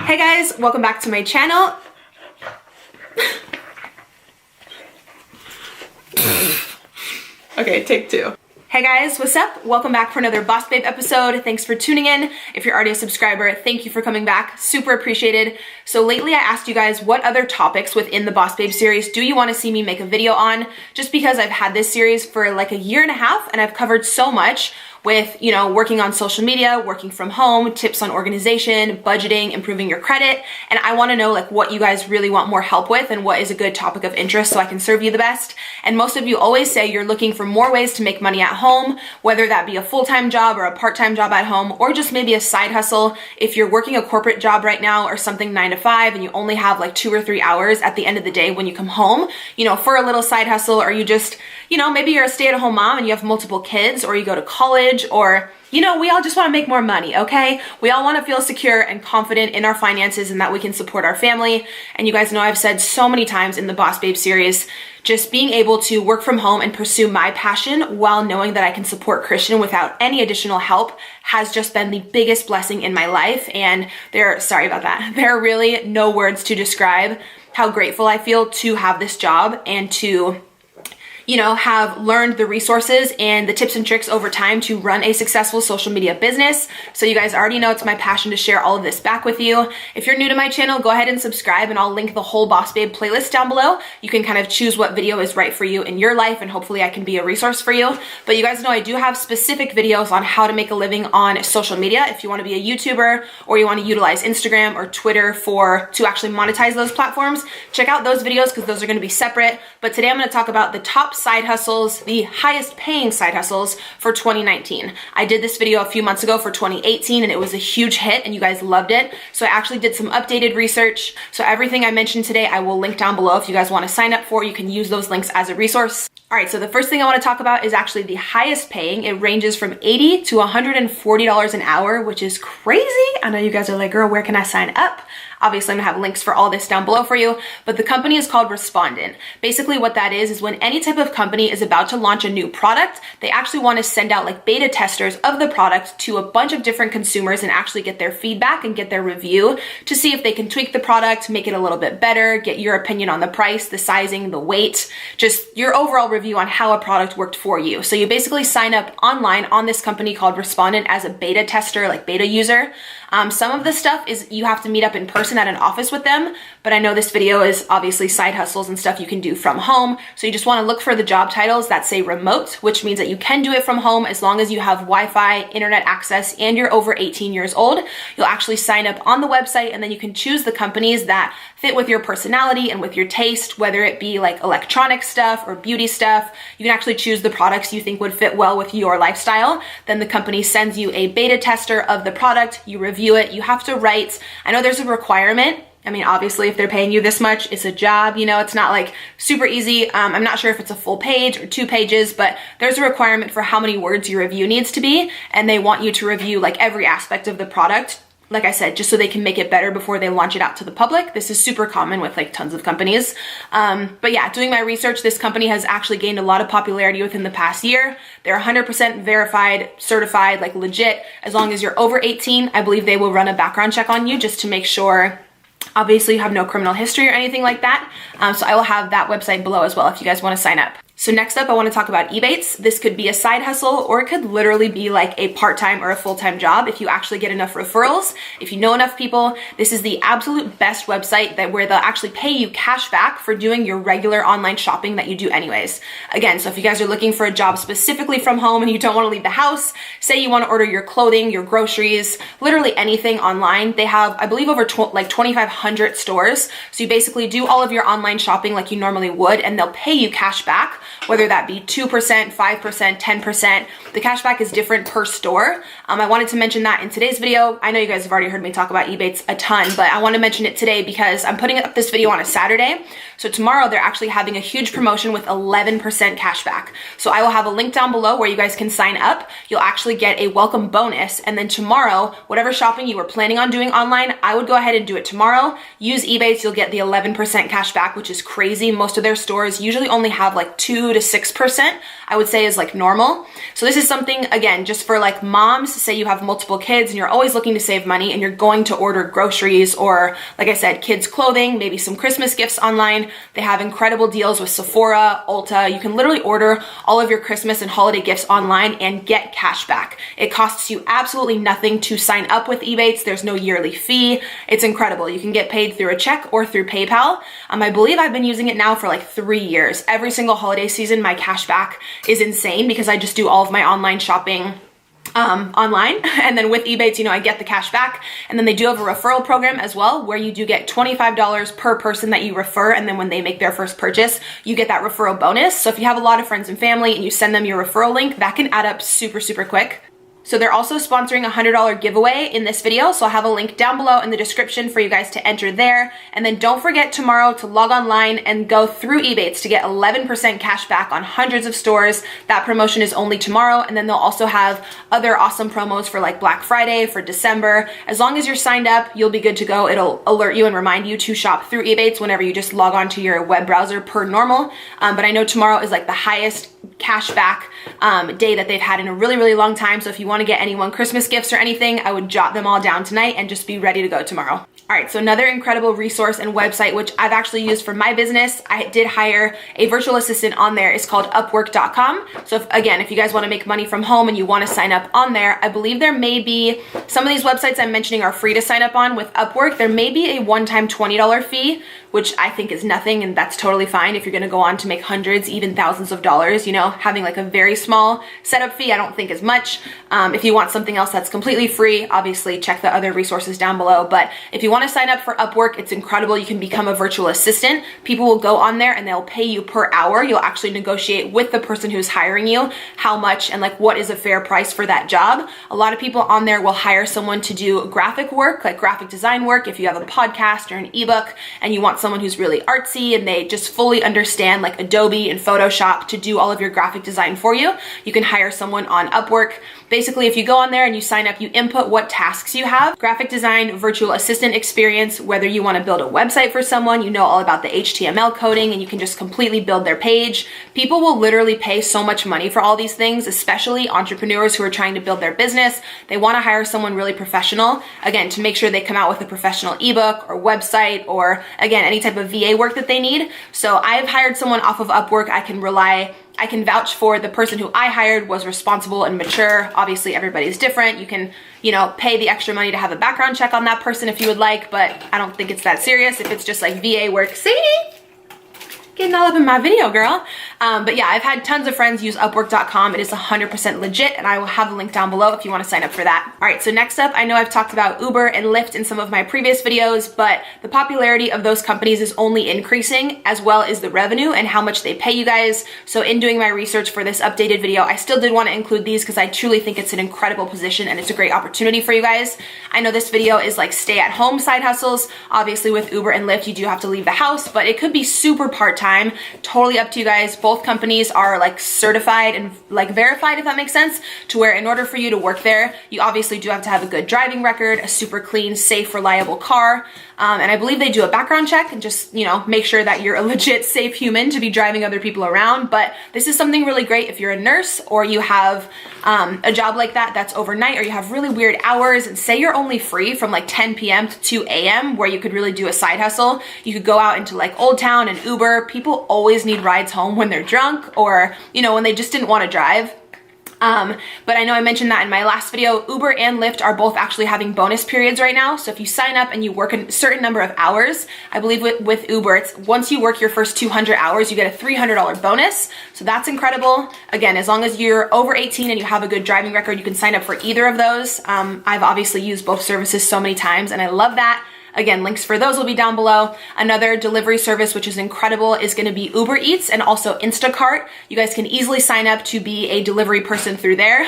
Hey guys, welcome back to my channel. Okay, take two. Hey guys, what's up? Welcome back for another Boss Babe episode. Thanks for tuning in. If you're already a subscriber, thank you for coming back. Super appreciated. So lately I asked you guys what other topics within the Boss Babe series do you want to see me make a video on, just because I've had this series for like a year and a half and I've covered so much with, you know, working on social media, working from home, tips on organization, budgeting, improving your credit. And I want to know like what you guys really want more help with and what is a good topic of interest so I can serve you the best. And most of you always say you're looking for more ways to make money at home, whether that be a full-time job or a part-time job at home, or just maybe a side hustle. If you're working a corporate job right now or something 9 to 5 and you only have like 2 or 3 hours at the end of the day when you come home, you know, for a little side hustle, or you just, you know, maybe you're a stay-at-home mom and you have multiple kids, or you go to college, or, you know, we all just want to make more money, okay? We all want to feel secure and confident in our finances and that we can support our family. And you guys know I've said so many times in the Boss Babe series, just being able to work from home and pursue my passion while knowing that I can support Christian without any additional help has just been the biggest blessing in my life. And sorry about that. There are really no words to describe how grateful I feel to have this job and to, you know, have learned the resources and the tips and tricks over time to run a successful social media business. So you guys already know it's my passion to share all of this back with you. If you're new to my channel, go ahead and subscribe and I'll link the whole Boss Babe playlist down below. You can kind of choose what video is right for you in your life and hopefully I can be a resource for you. But you guys know I do have specific videos on how to make a living on social media. If you want to be a YouTuber or you want to utilize Instagram or Twitter to actually monetize those platforms, check out those videos because those are going to be separate. But today I'm going to talk about the top side hustles, the highest paying side hustles for 2019. I did this video a few months ago for 2018 and it was a huge hit and you guys loved it. So I actually did some updated research. So everything I mentioned today, I will link down below. If you guys want to sign up for, you can use those links as a resource. All right, so the first thing I want to talk about is actually the highest paying. It ranges from $80 to $140 an hour, which is crazy. I know you guys are like, girl, where can I sign up? Obviously, I'm gonna have links for all this down below for you, but the company is called Respondent. Basically what that is when any type of company is about to launch a new product, they actually wanna send out like beta testers of the product to a bunch of different consumers and actually get their feedback and get their review to see if they can tweak the product, make it a little bit better, get your opinion on the price, the sizing, the weight, just your overall review on how a product worked for you. So you basically sign up online on this company called Respondent as a beta tester, like beta user. Some of the stuff is you have to meet up in person at an office with them, but I know this video is obviously side hustles and stuff you can do from home. So you just want to look for the job titles that say remote, which means that you can do it from home as long as you have Wi-Fi, internet access, and you're over 18 years old. You'll actually sign up on the website and then you can choose the companies that fit with your personality and with your taste, whether it be like electronic stuff or beauty stuff. You can actually choose the products you think would fit well with your lifestyle. Then the company sends you a beta tester of the product, you review it, you have to write, I know there's a requirement. I mean, obviously if they're paying you this much, it's a job, you know, it's not like super easy. I'm not sure if it's a full page or 2 pages, but there's a requirement for how many words your review needs to be. And they want you to review like every aspect of the product, like I said, just so they can make it better before they launch it out to the public. This is super common with like tons of companies. But yeah, doing my research, this company has actually gained a lot of popularity within the past year. They're 100% verified, certified, like legit. As long as you're over 18, I believe they will run a background check on you just to make sure obviously you have no criminal history or anything like that. So I will have that website below as well if you guys want to sign up. So next up, I want to talk about Ebates. This could be a side hustle or it could literally be like a part-time or a full-time job if you actually get enough referrals, if you know enough people. This is the absolute best website where they'll actually pay you cash back for doing your regular online shopping that you do anyways. Again, so if you guys are looking for a job specifically from home and you don't want to leave the house, say you want to order your clothing, your groceries, literally anything online, they have, I believe, over like 2,500 stores. So you basically do all of your online shopping like you normally would and they'll pay you cash back, whether that be 2%, 5%, 10%. The cashback is different per store. I wanted to mention that in today's video. I know you guys have already heard me talk about Ebates a ton, but I want to mention it today because I'm putting up this video on a Saturday. So tomorrow they're actually having a huge promotion with 11% cashback. So I will have a link down below where you guys can sign up. You'll actually get a welcome bonus. And then tomorrow, whatever shopping you were planning on doing online, I would go ahead and do it tomorrow. Use Ebates, you'll get the 11% cashback, which is crazy. Most of their stores usually only have like 2 2 to 6%, I would say is like normal. So this is something, again, just for like moms, say you have multiple kids and you're always looking to save money and you're going to order groceries or, like I said, kids clothing, maybe some Christmas gifts online. They have incredible deals with Sephora, Ulta. You can literally order all of your Christmas and holiday gifts online and get cash back. It costs you absolutely nothing to sign up with Ebates. There's no yearly fee. It's incredible. You can get paid through a check or through PayPal. I believe I've been using it now for like 3 years. Every single holiday season, my cash back is insane because I just do all of my online shopping online. And then with Ebates, you know, I get the cash back. And then they do have a referral program as well, where you do get $25 per person that you refer. And then when they make their first purchase, you get that referral bonus. So if you have a lot of friends and family and you send them your referral link, that can add up super, super quick. So they're also sponsoring a $100 giveaway in this video. So I'll have a link down below in the description for you guys to enter there. And then don't forget tomorrow to log online and go through Ebates to get 11% cash back on hundreds of stores. That promotion is only tomorrow. And then they'll also have other awesome promos for like Black Friday, for December. As long as you're signed up, you'll be good to go. It'll alert you and remind you to shop through Ebates whenever you just log on to your web browser per normal. But I know tomorrow is like the highest cash back day that they've had in a really, really long time. So if you want to get anyone Christmas gifts or anything, I would jot them all down tonight and just be ready to go tomorrow. All right, so another incredible resource and website, which I've actually used for my business. I did hire a virtual assistant on there. It's called Upwork.com. So if you guys want to make money from home and you want to sign up on there, I believe there may be, some of these websites I'm mentioning are free to sign up on. With Upwork, there may be a one-time $20 fee, which I think is nothing, and that's totally fine if you're going to go on to make hundreds, even thousands of dollars. You know, having like a very small setup fee, I don't think is much. If you want something else that's completely free, obviously check the other resources down below. But if you want to sign up for Upwork, it's incredible. You can become a virtual assistant. People will go on there and they'll pay you per hour. You'll actually negotiate with the person who's hiring you how much and like what is a fair price for that job. A lot of people on there will hire someone to do graphic work, like graphic design work. If you have a podcast or an ebook and you want someone who's really artsy and they just fully understand like Adobe and Photoshop to do all of your graphic design for you, you can hire someone on Upwork. Basically, if you go on there and you sign up, you input what tasks you have, graphic design, virtual assistant experience, whether you want to build a website for someone, you know all about the HTML coding and you can just completely build their page. People will literally pay so much money for all these things, especially entrepreneurs who are trying to build their business. They want to hire someone really professional, again, to make sure they come out with a professional ebook or website or, again, any type of VA work that they need. So I've hired someone off of Upwork. I can vouch for the person who I hired was responsible and mature. Obviously, everybody's different. You can, you know, pay the extra money to have a background check on that person if you would like, but I don't think it's that serious if it's just like VA work. Sadie, getting all up in my video, girl. But yeah, I've had tons of friends use Upwork.com. It is 100% legit, and I will have the link down below if you want to sign up for that. All right, so next up, I know I've talked about Uber and Lyft in some of my previous videos, but the popularity of those companies is only increasing, as well as the revenue and how much they pay you guys. So in doing my research for this updated video, I still did want to include these because I truly think it's an incredible position and it's a great opportunity for you guys. I know this video is like stay-at-home side hustles. Obviously with Uber and Lyft, you do have to leave the house, but it could be super part-time. Totally up to you guys. Both companies are like certified and like verified, if that makes sense, to where in order for you to work there, you obviously do have to have a good driving record, a super clean, safe, reliable car. And I believe they do a background check and just, you know, make sure that you're a legit safe human to be driving other people around. But this is something really great if you're a nurse or you have a job like that that's overnight, or you have really weird hours, and say you're only free from like 10 p.m. to 2 a.m. where you could really do a side hustle. You could go out into like Old Town and Uber. People always need rides home when they're drunk or, you know, when they just didn't want to drive. But I know I mentioned that in my last video. Uber and Lyft are both actually having bonus periods right now. So if you sign up and you work a certain number of hours, I believe with Uber, it's once you work your first 200 hours, you get a $300 bonus. So that's incredible. Again, as long as you're over 18 and you have a good driving record, you can sign up for either of those. I've obviously used both services so many times and I love that. Again, links for those will be down below. Another delivery service, which is incredible, is going to be Uber Eats and also Instacart. You guys can easily sign up to be a delivery person through there.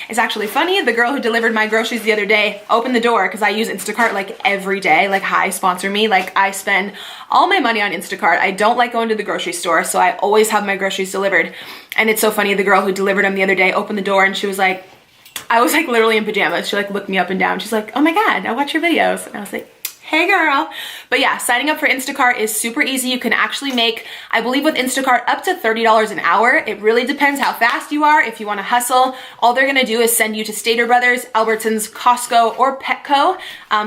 It's actually funny. The girl who delivered my groceries the other day opened the door because I use Instacart like every day. Like, hi, sponsor me. Like, I spend all my money on Instacart. I don't like going to the grocery store, so I always have my groceries delivered. And it's so funny. The girl who delivered them the other day opened the door and she was like, I was like literally in pajamas. She like looked me up and down. She's like, oh my God, I watch your videos. And I was like, Hey girl. But yeah, signing up for Instacart is super easy. You can actually make, I believe with Instacart, up to $30 an hour. It really depends how fast you are. If you want to hustle, all they're going to do is send you to Stater Brothers, Albertsons, Costco, or Petco.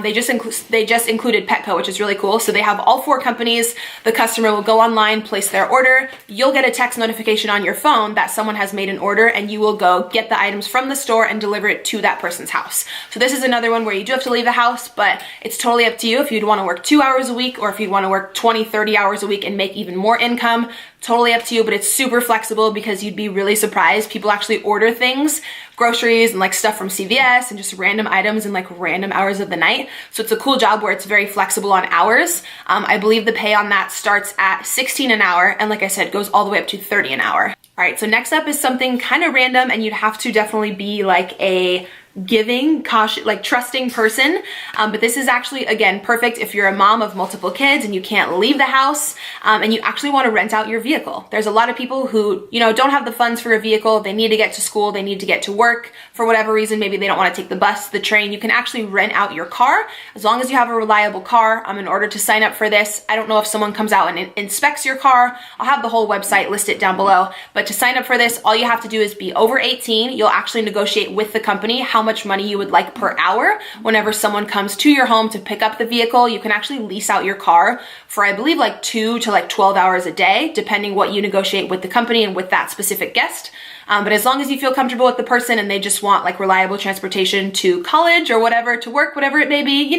They just included Petco, which is really cool. So they have all 4 companies. The customer will go online, place their order. You'll get a text notification on your phone that someone has made an order, and you will go get the items from the store and deliver it to that person's house. So this is another one where you do have to leave the house, but it's totally up to you if you'd want to work 2 hours a week or if you'd want to work 20, 30 hours a week and make even more income. Totally up to you, but it's super flexible because you'd be really surprised. People actually order things, groceries and like stuff from CVS and just random items in like random hours of the night. So it's a cool job where it's very flexible on hours. I believe the pay on that starts at $16 an hour. And like I said, goes all the way up to $30 an hour. All right, so next up is something kind of random, and you'd have to definitely be like a giving, cautious, like trusting person. But this is actually, again, perfect if you're a mom of multiple kids and you can't leave the house and you actually want to rent out your vehicle. There's a lot of people who, don't have the funds for a vehicle. They need to get to school. They need to get to work for whatever reason. Maybe they don't want to take the bus, the train. You can actually rent out your car as long as you have a reliable car. In order to sign up for this, I don't know if someone comes out and inspects your car. I'll have the whole website listed down below. But to sign up for this, all you have to do is be over 18. You'll actually negotiate with the company how much money you would like per hour. Whenever someone comes to your home to pick up the vehicle, you can actually lease out your car for, I believe, like 2 to like 12 hours a day, depending what you negotiate with the company and with that specific guest. But as long as you feel comfortable with the person and they just want like reliable transportation to college or whatever, to work, whatever it may be,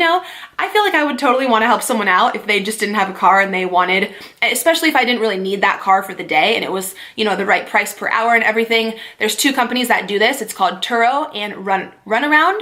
I feel like I would totally want to help someone out if they just didn't have a car and they wanted, especially if I didn't really need that car for the day and it was, the right price per hour and everything. There's 2 companies that do this. It's called Turo and Runaround,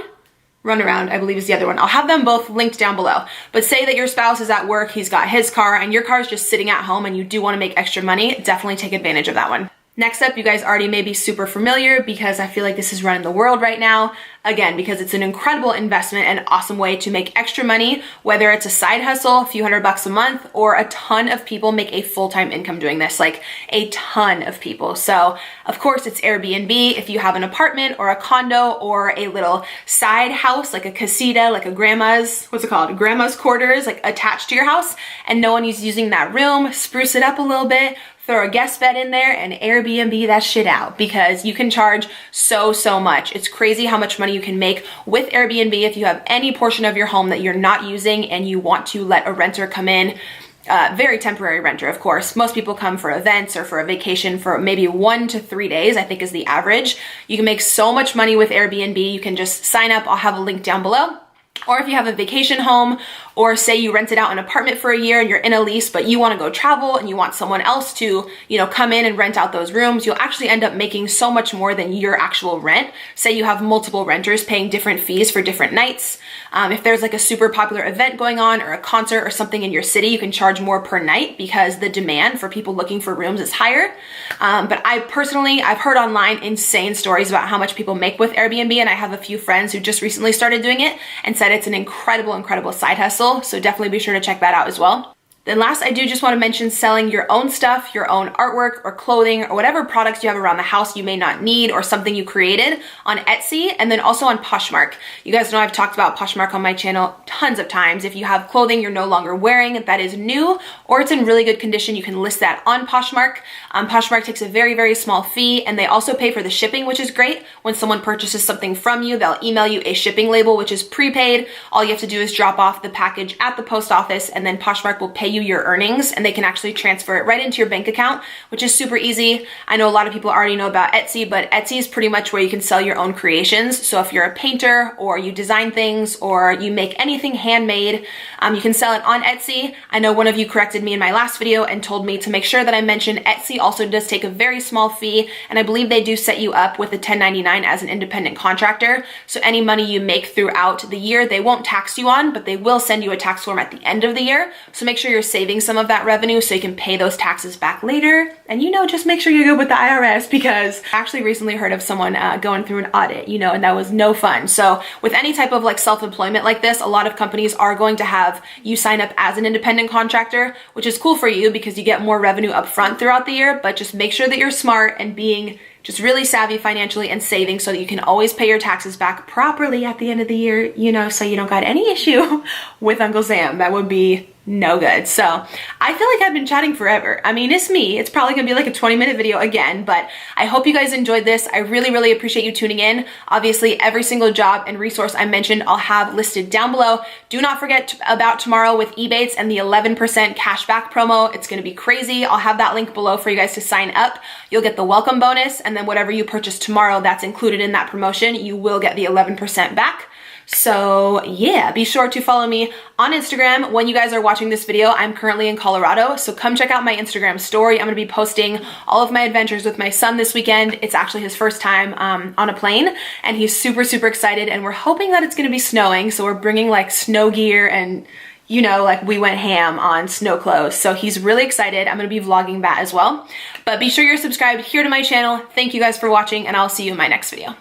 I believe is the other one. I'll have them both linked down below. But say that your spouse is at work, he's got his car, and your car is just sitting at home and you do want to make extra money, definitely take advantage of that one. Next up, you guys already may be super familiar because I feel like this is running the world right now. Again, because it's an incredible investment and awesome way to make extra money, whether it's a side hustle, a few $100 a month, or a ton of people make a full-time income doing this, like a ton of people. So of course it's Airbnb. If you have an apartment or a condo or a little side house, like a casita, like a grandma's quarters, like attached to your house, and no one is using that room, spruce it up a little bit, throw a guest bed in there and Airbnb that shit out because you can charge so much. It's crazy how much money you can make with Airbnb if you have any portion of your home that you're not using and you want to let a renter come in. Very temporary renter, of course. Most people come for events or for a vacation for maybe 1 to 3 days, I think is the average. You can make so much money with Airbnb. You can just sign up. I'll have a link down below. Or if you have a vacation home, or say you rented out an apartment for a year and you're in a lease, but you want to go travel and you want someone else to, come in and rent out those rooms, you'll actually end up making so much more than your actual rent. Say you have multiple renters paying different fees for different nights. If there's like a super popular event going on or a concert or something in your city, you can charge more per night because the demand for people looking for rooms is higher. But I've heard online insane stories about how much people make with Airbnb, and I have a few friends who just recently started doing it and said it's an incredible side hustle. So definitely be sure to check that out as well. Then last, I do just want to mention selling your own stuff, your own artwork or clothing or whatever products you have around the house you may not need or something you created on Etsy, and then also on Poshmark. You guys know I've talked about Poshmark on my channel tons of times. If you have clothing you're no longer wearing that is new or it's in really good condition, you can list that on Poshmark. Poshmark takes a very small fee, and they also pay for the shipping, which is great. When someone purchases something from you, they'll email you a shipping label, which is prepaid. All you have to do is drop off the package at the post office, and then Poshmark will pay you your earnings, and they can actually transfer it right into your bank account, which is super easy. I know a lot of people already know about Etsy, but Etsy is pretty much where you can sell your own creations. So if you're a painter or you design things or you make anything handmade, you can sell it on Etsy. I know one of you corrected me in my last video and told me to make sure that I mention Etsy also does take a very small fee, and I believe they do set you up with a 1099 as an independent contractor. So any money you make throughout the year, they won't tax you on, but they will send you a tax form at the end of the year. So make sure you're you're saving some of that revenue so you can pay those taxes back later. And just make sure you're good with the IRS, because I actually recently heard of someone going through an audit, and that was no fun. So with any type of like self-employment like this, a lot of companies are going to have you sign up as an independent contractor, which is cool for you because you get more revenue up front throughout the year, but just make sure that you're smart and being just really savvy financially and saving so that you can always pay your taxes back properly at the end of the year, so you don't got any issue with Uncle Sam. That would be no good. So I feel like I've been chatting forever. I mean, it's me. It's probably gonna be like a 20-minute video again, but I hope you guys enjoyed this. I really, really appreciate you tuning in. Obviously, every single job and resource I mentioned, I'll have listed down below. Do not forget about tomorrow with Ebates and the 11% cashback promo. It's gonna be crazy. I'll have that link below for you guys to sign up. You'll get the welcome bonus, and then whatever you purchase tomorrow that's included in that promotion, you will get the 11% back. So yeah, be sure to follow me on Instagram. When you guys are watching this video, I'm currently in Colorado, so come check out my Instagram story. I'm gonna be posting all of my adventures with my son this weekend. It's actually his first time on a plane, and he's super, super excited, and we're hoping that it's gonna be snowing, so we're bringing like snow gear and like we went ham on snow clothes. So he's really excited. I'm gonna be vlogging that as well. But be sure you're subscribed here to my channel. Thank you guys for watching, and I'll see you in my next video.